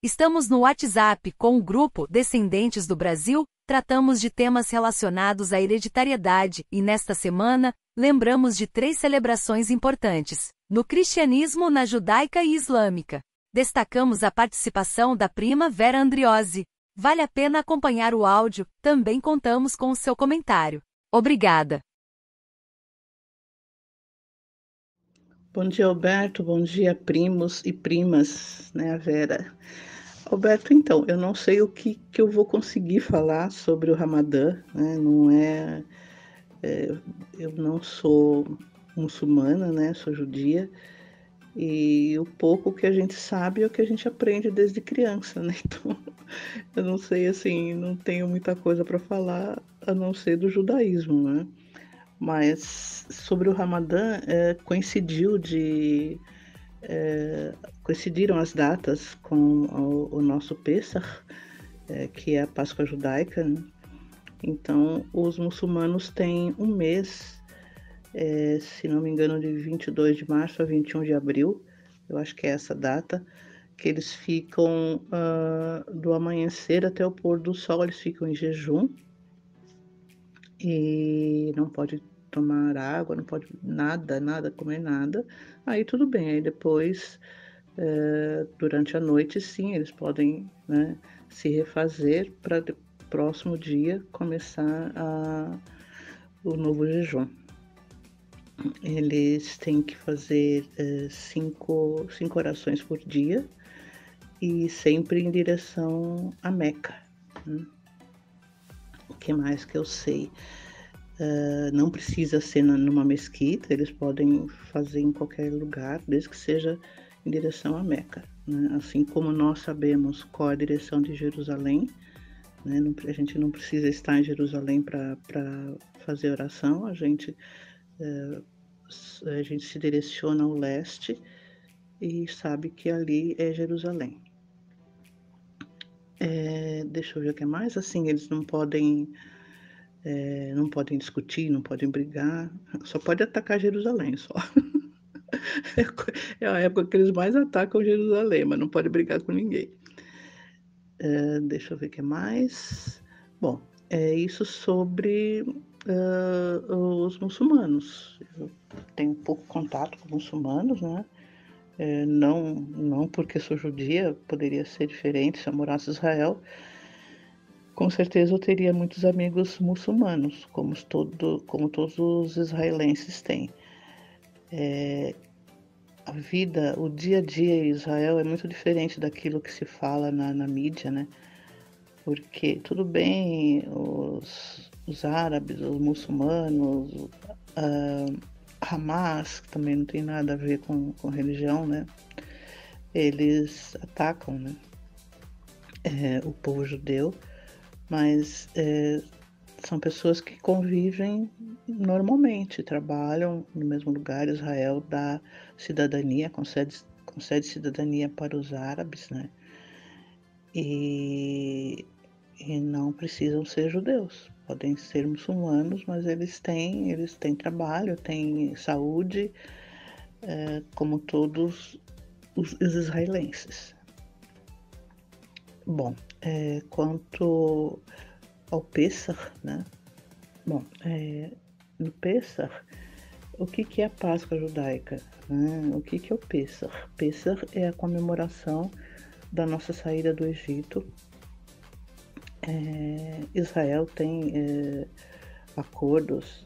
Estamos no WhatsApp com o grupo Descendentes do Brasil, tratamos de temas relacionados à hereditariedade e, nesta semana, lembramos de 3 celebrações importantes, no cristianismo, na judaica e islâmica. Destacamos a participação da prima Vera Andriozzi. Vale a pena acompanhar o áudio, também contamos com o seu comentário. Obrigada. Bom dia, Alberto. Bom dia, primos e primas, né, a Vera. Alberto, então, eu não sei o que eu vou conseguir falar sobre o Ramadã, né? Não eu não sou muçulmana, né? Sou judia. E o pouco que a gente sabe é o que a gente aprende desde criança, né? Então, eu não sei, assim, não tenho muita coisa para falar a não ser do judaísmo, né? Mas sobre o Ramadã, coincidiram as datas com o nosso Pêssar, que é a Páscoa judaica, né? Então, os muçulmanos têm um mês, se não me engano, de 22 de março a 21 de abril, eu acho que é essa data, que eles ficam do amanhecer até o pôr do sol, eles ficam em jejum e não pode tomar água, não pode nada, comer nada. Aí tudo bem, aí depois, durante a noite, sim, eles podem, né, se refazer para próximo dia começar o novo jejum. Eles têm que fazer 5 orações por dia e sempre em direção a Meca, né? O que mais que eu sei? Não precisa ser numa mesquita, eles podem fazer em qualquer lugar, desde que seja em direção a Meca, né? Assim como nós sabemos qual a direção de Jerusalém, né? A gente não precisa estar em Jerusalém para fazer oração, a gente se direciona ao leste e sabe que ali é Jerusalém. Deixa eu ver o que mais. Assim, eles não podem discutir, não podem brigar, só pode atacar Jerusalém, só. É a época que eles mais atacam Jerusalém, mas não pode brigar com ninguém. Deixa eu ver o que mais. Bom, é isso sobre os muçulmanos. Eu tenho pouco contato com muçulmanos, né? Não porque sou judia, poderia ser diferente se eu morasse em Israel. Com certeza eu teria muitos amigos muçulmanos, como todos os israelenses têm. A vida, o dia a dia em Israel é muito diferente daquilo que se fala na mídia, né? Porque tudo bem, os árabes, os muçulmanos, Hamas, que também não tem nada a ver com religião, né? Eles atacam, né? O povo judeu, mas são pessoas que convivem normalmente, trabalham no mesmo lugar. Israel dá cidadania, concede cidadania para os árabes, né? E não precisam ser judeus, podem ser muçulmanos, mas eles têm trabalho, têm saúde, como todos os israelenses. Bom, quanto ao Pêssar, né? Bom, no Pêssar, o que é a Páscoa judaica, né? O que é o Pêssar? Pêssar é a comemoração da nossa saída do Egito. Israel tem acordos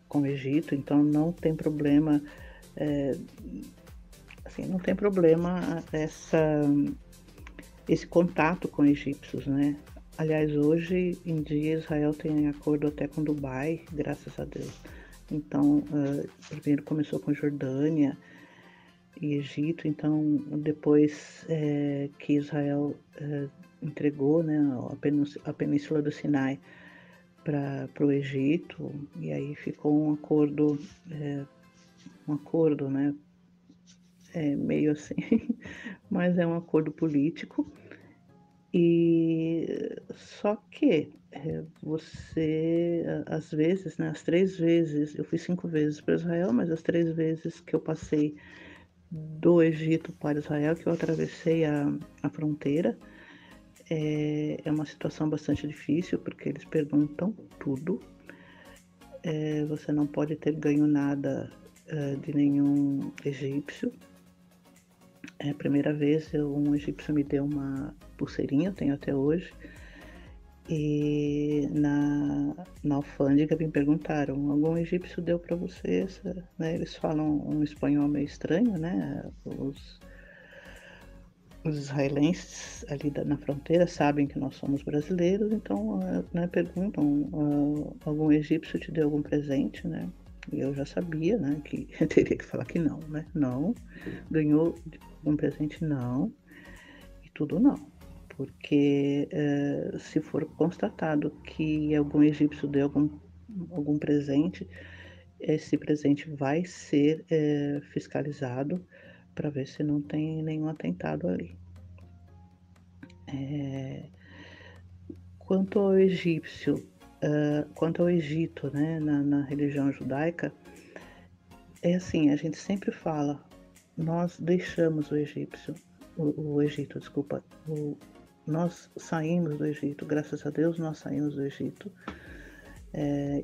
com o Egito, então não tem problema, não tem problema esse contato com egípcios, né? Aliás, hoje em dia Israel tem acordo até com Dubai, graças a Deus. Então, primeiro começou com Jordânia e Egito, então depois que Israel entregou, né, a Península do Sinai para o Egito, e aí ficou um acordo, né, meio assim, mas é um acordo político. E só que você, às vezes, né, as 3 vezes, eu fui 5 vezes para Israel, mas as 3 vezes que eu passei do Egito para Israel, que eu atravessei a fronteira. É uma situação bastante difícil, porque eles perguntam tudo. Você não pode ter ganho nada de nenhum egípcio. É a primeira vez um egípcio me deu uma pulseirinha, eu tenho até hoje. E na alfândega me perguntaram, algum egípcio deu para você essa, né? Eles falam um espanhol meio estranho, né? Os israelenses ali na fronteira sabem que nós somos brasileiros, então né, perguntam, algum egípcio te deu algum presente, né? E eu já sabia, né, que eu teria que falar que não, né? Não. Ganhou um presente? Não. E tudo não. Porque se for constatado que algum egípcio deu algum presente, esse presente vai ser fiscalizado para ver se não tem nenhum atentado ali. Quanto ao quanto ao Egito, né, na religião judaica, é assim, a gente sempre fala, nós deixamos o Egito, desculpa, nós saímos do Egito, graças a Deus nós saímos do Egito,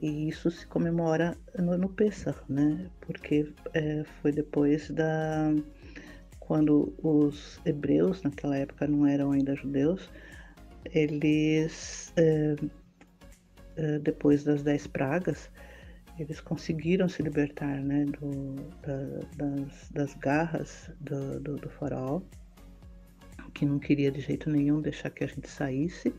e isso se comemora no Pêssar, né, porque foi depois quando os hebreus, naquela época não eram ainda judeus, eles, depois das 10 pragas, eles conseguiram se libertar, né, das garras do faraó, que não queria de jeito nenhum deixar que a gente saísse.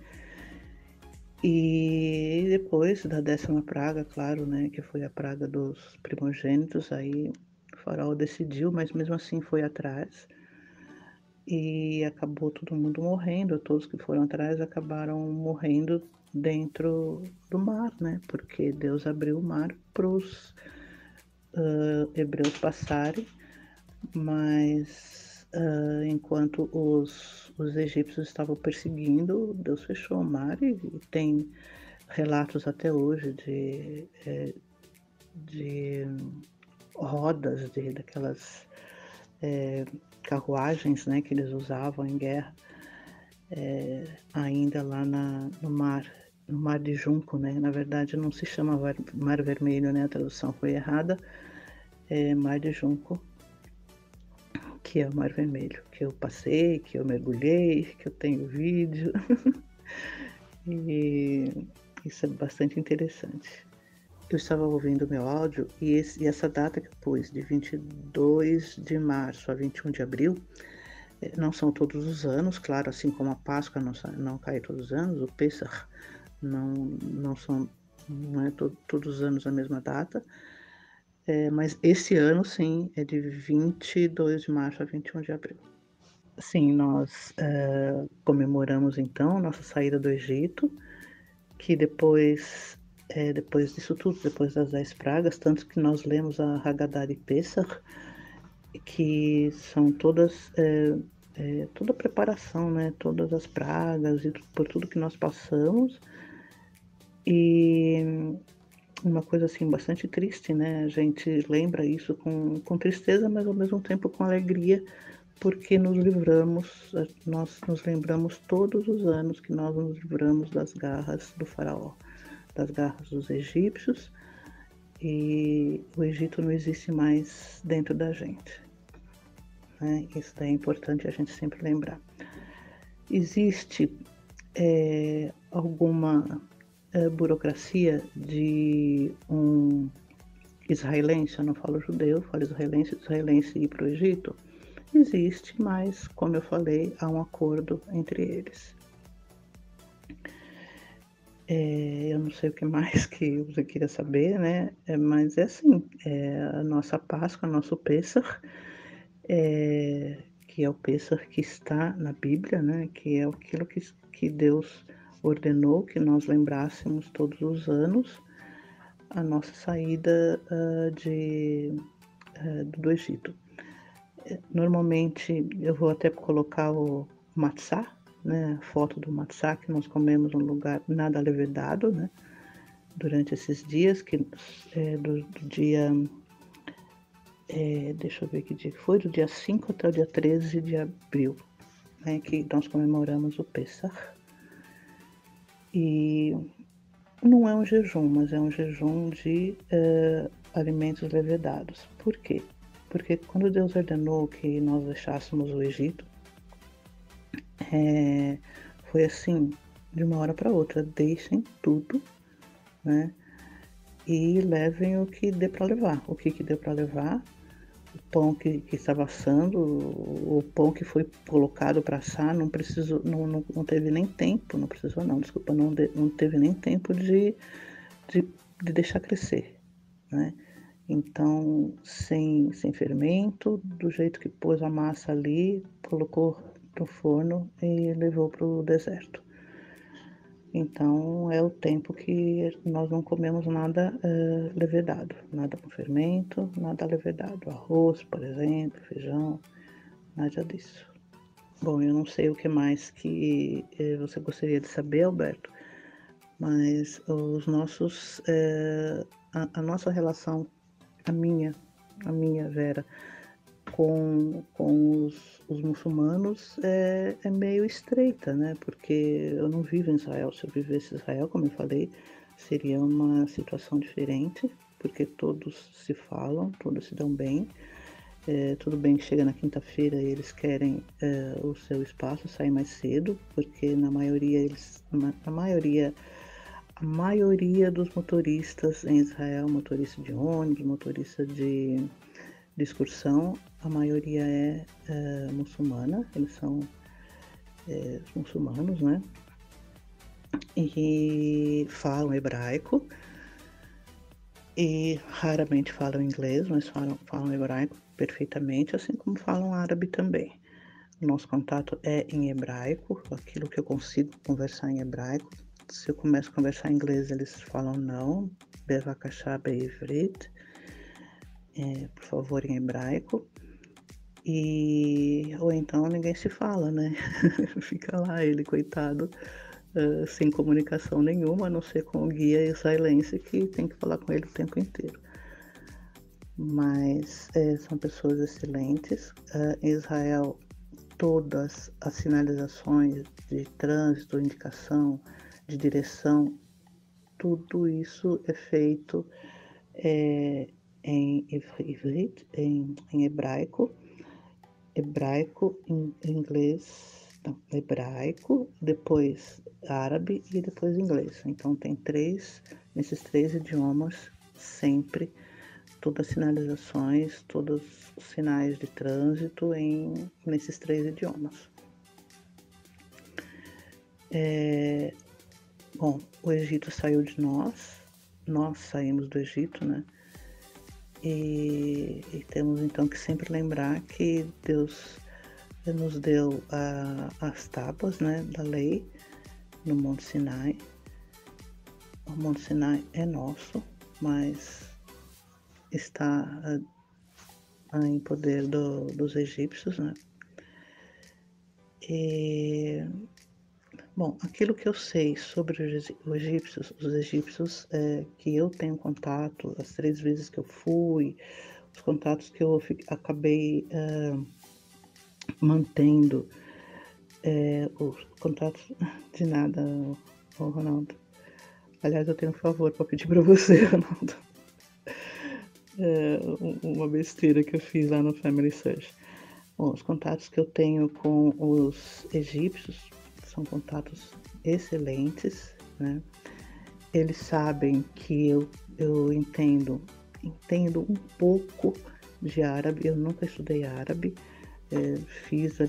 E depois da 10ª praga, claro, né, que foi a praga dos primogênitos, aí o faraó decidiu, mas mesmo assim foi atrás. E acabou todo mundo morrendo, todos que foram atrás acabaram morrendo dentro do mar, né? Porque Deus abriu o mar para os hebreus passarem, mas enquanto os egípcios estavam perseguindo, Deus fechou o mar e tem relatos até hoje de rodas, daquelas carruagens, né, que eles usavam em guerra, ainda lá no mar de Junco, né? Na verdade não se chama Mar Vermelho, né? A tradução foi errada, é Mar de Junco, que é o Mar Vermelho, que eu passei, que eu mergulhei, que eu tenho vídeo. E isso é bastante interessante. Eu estava ouvindo meu áudio e essa data que eu pus, de 22 de março a 21 de abril, não são todos os anos, claro, assim como a Páscoa não cai todos os anos, o Pêssar não é todos os anos a mesma data, mas esse ano sim é de 22 de março a 21 de abril. Sim, nós comemoramos então nossa saída do Egito, que depois disso tudo, depois das 10 pragas, tanto que nós lemos a Haggadah de Pêssar, que são todas toda a preparação, né? Todas as pragas e por tudo que nós passamos. E uma coisa assim bastante triste, né? A gente lembra isso com tristeza, mas ao mesmo tempo com alegria, porque nós nos lembramos todos os anos que nós nos livramos das garras do faraó, das garras dos egípcios, e o Egito não existe mais dentro da gente. Né? Isso daí é importante a gente sempre lembrar. Existe alguma burocracia de um israelense, eu não falo judeu, eu falo israelense ir para o Egito? Existe, mas, como eu falei, há um acordo entre eles. Eu não sei o que mais que você queria saber, né? Mas é assim, a nossa Páscoa, nosso Pêssar, que é o Pêssar que está na Bíblia, né? Que é aquilo que Deus ordenou que nós lembrássemos todos os anos a nossa saída do Egito. Normalmente eu vou até colocar o matzá, né, a foto do matzá que nós comemos num lugar nada levedado, né, durante esses dias, do dia deixa eu ver que dia que foi, do dia 5 até o dia 13 de abril, né, que nós comemoramos o Pessach. E não é um jejum, mas é um jejum de alimentos levedados. Por quê? Porque quando Deus ordenou que nós deixássemos o Egito, foi assim, de uma hora para outra, deixem tudo, né? E levem o que dê para levar. O que deu para levar? O pão que estava assando, o pão que foi colocado para assar, não teve nem tempo, não precisou não, desculpa, não teve nem tempo de deixar crescer, né? Então, sem fermento, do jeito que pôs a massa ali, colocou no forno e levou para o deserto. Então, é o tempo que nós não comemos nada levedado, nada com fermento, nada levedado. Arroz, por exemplo, feijão, nada disso. Bom, eu não sei o que mais que você gostaria de saber, Alberto, mas os nossos, a nossa relação, a minha, Vera, com os muçulmanos é meio estreita, né? Porque eu não vivo em Israel. Se eu vivesse em Israel, como eu falei, seria uma situação diferente, porque todos se falam, todos se dão bem. Tudo bem que chega na quinta-feira e eles querem o seu espaço, sair mais cedo, porque a maioria dos motoristas em Israel, motorista de ônibus, motorista de excursão, a maioria é muçulmana, eles são muçulmanos, né? E falam hebraico e raramente falam inglês, mas falam hebraico perfeitamente, assim como falam árabe também. O nosso contato é em hebraico, aquilo que eu consigo conversar em hebraico. Se eu começo a conversar em inglês, eles falam não, bevakasha beivrit, por favor, em hebraico. Ou então ninguém se fala, né? Fica lá ele, coitado, sem comunicação nenhuma, a não ser com o guia israelense que tem que falar com ele o tempo inteiro. Mas são pessoas excelentes. Em Israel, todas as sinalizações de trânsito, indicação, de direção, tudo isso é feito em hebraico, em inglês, não, hebraico, depois árabe e depois inglês. Então tem nesses três idiomas, sempre, todas as sinalizações, todos os sinais de trânsito nesses três idiomas. Bom, o Egito saiu de nós saímos do Egito, né? E temos então que sempre lembrar que Deus nos deu as tábuas, né, da lei no Monte Sinai. O Monte Sinai é nosso, mas está em poder dos egípcios, né? Bom, aquilo que eu sei sobre os egípcios que eu tenho contato, as 3 vezes que eu fui, os contatos que eu acabei mantendo, os contatos de nada, Ronaldo. Aliás, eu tenho um favor para pedir para você, Ronaldo. Uma besteira que eu fiz lá no Family Search. Bom, os contatos que eu tenho com os egípcios são contatos excelentes, né? Eles sabem que eu entendo um pouco de árabe. Eu nunca estudei árabe,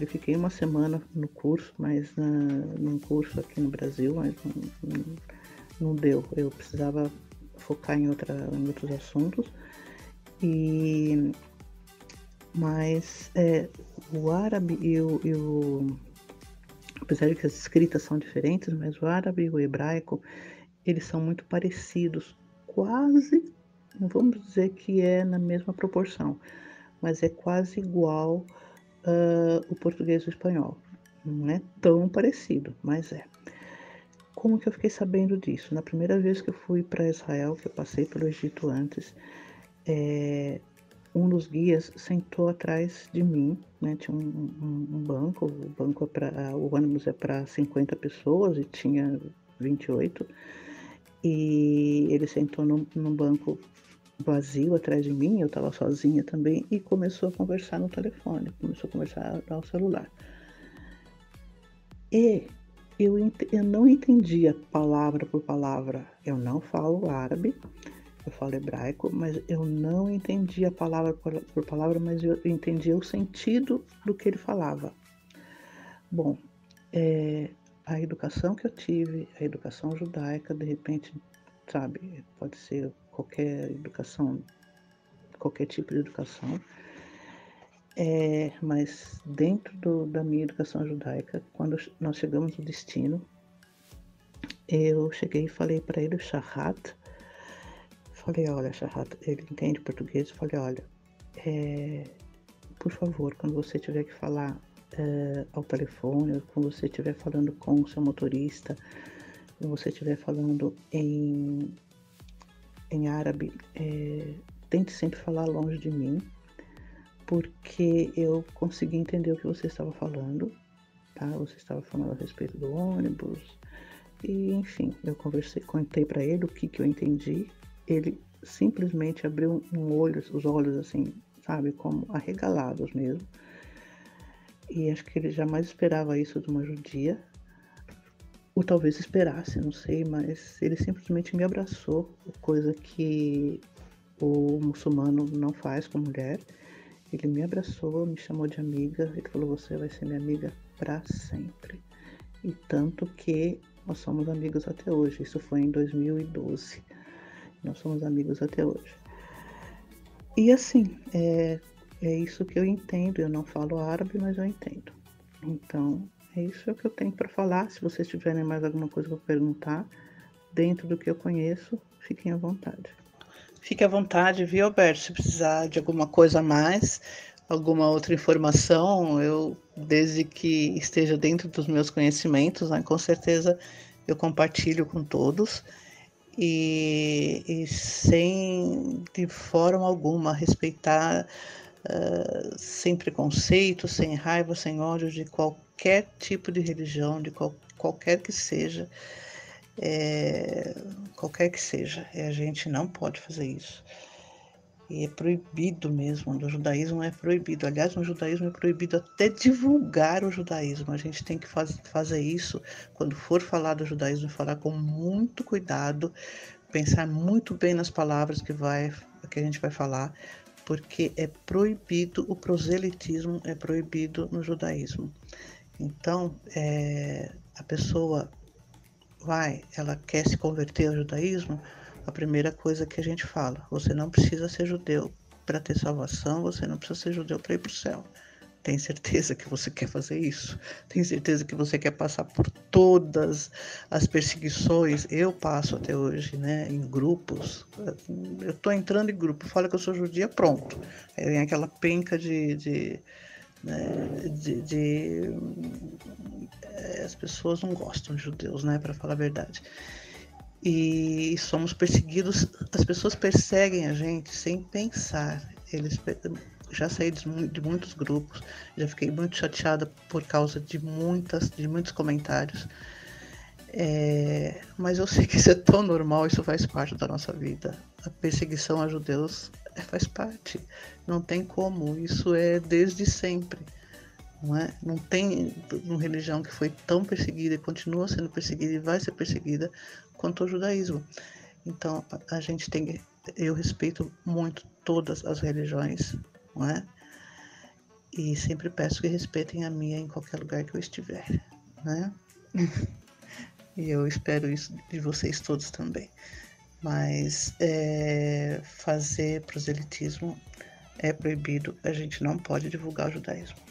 fiquei uma semana no curso, mas num curso aqui no Brasil, mas não deu. Eu precisava focar em outros assuntos. Mas o árabe apesar de que as escritas são diferentes, mas o árabe e o hebraico, eles são muito parecidos, quase, não vamos dizer que é na mesma proporção, mas é quase igual o português e o espanhol. Não é tão parecido, mas é. Como que eu fiquei sabendo disso? Na primeira vez que eu fui para Israel, que eu passei pelo Egito antes, um dos guias sentou atrás de mim, né, tinha um banco, o ônibus é para 50 pessoas e tinha 28, e ele sentou num banco vazio atrás de mim, eu estava sozinha também, e começou a conversar no telefone, começou a conversar ao celular. E eu não entendia palavra por palavra, eu não falo árabe, eu falo hebraico, mas eu não entendia palavra por palavra, mas eu entendia o sentido do que ele falava. Bom, a educação que eu tive, a educação judaica, de repente, sabe, pode ser qualquer educação, qualquer tipo de educação, mas dentro da minha educação judaica, quando nós chegamos no destino, eu cheguei e falei para ele, o Shahat, falei, olha, Shahat, ele entende português, falei, olha, por favor, quando você tiver que falar ao telefone, quando você estiver falando com o seu motorista, quando você estiver falando em árabe, tente sempre falar longe de mim, porque eu consegui entender o que você estava falando, tá? Você estava falando a respeito do ônibus, e enfim, eu contei para ele o que eu entendi, ele simplesmente abriu os olhos assim, sabe, como arregalados mesmo, e acho que ele jamais esperava isso de uma judia, ou talvez esperasse, não sei, mas ele simplesmente me abraçou, coisa que o muçulmano não faz com a mulher. Ele me abraçou, me chamou de amiga, ele falou, você vai ser minha amiga para sempre. E tanto que nós somos amigos até hoje, isso foi em 2012, nós somos amigos até hoje. E assim, é isso que eu entendo, eu não falo árabe, mas eu entendo. Então, é isso que eu tenho para falar. Se vocês tiverem mais alguma coisa para perguntar, dentro do que eu conheço, fiquem à vontade. Fique à vontade, viu, Alberto? Se precisar de alguma coisa a mais, alguma outra informação, eu, desde que esteja dentro dos meus conhecimentos, né, com certeza eu compartilho com todos. E sem, de forma alguma, respeitar, sem preconceito, sem raiva, sem ódio de qualquer tipo de religião, de qualquer que seja, a gente não pode fazer isso. E é proibido mesmo, no judaísmo é proibido. Aliás, no judaísmo é proibido até divulgar o judaísmo. A gente tem que fazer isso, quando for falar do judaísmo, falar com muito cuidado, pensar muito bem nas palavras que a gente vai falar, porque é proibido, o proselitismo é proibido no judaísmo. Então, a pessoa ela quer se converter ao judaísmo, a primeira coisa que a gente fala, você não precisa ser judeu para ter salvação, você não precisa ser judeu para ir para o céu. Tem certeza que você quer fazer isso? Tem certeza que você quer passar por todas as perseguições? Eu passo até hoje, né, em grupos. Eu estou entrando em grupo, fala que eu sou judia, pronto. Aí vem aquela penca as pessoas não gostam de judeus, né, para falar a verdade. E somos perseguidos, as pessoas perseguem a gente sem pensar. Já saí de muitos grupos, já fiquei muito chateada por causa de muitos comentários. Mas eu sei que isso é tão normal, isso faz parte da nossa vida. A perseguição a judeus faz parte, não tem como, isso é desde sempre. Não tem uma religião que foi tão perseguida e continua sendo perseguida e vai ser perseguida quanto o judaísmo. Então, eu respeito muito todas as religiões, não é? E sempre peço que respeitem a minha em qualquer lugar que eu estiver, né? E eu espero isso de vocês todos também. Mas fazer proselitismo é proibido, a gente não pode divulgar o judaísmo.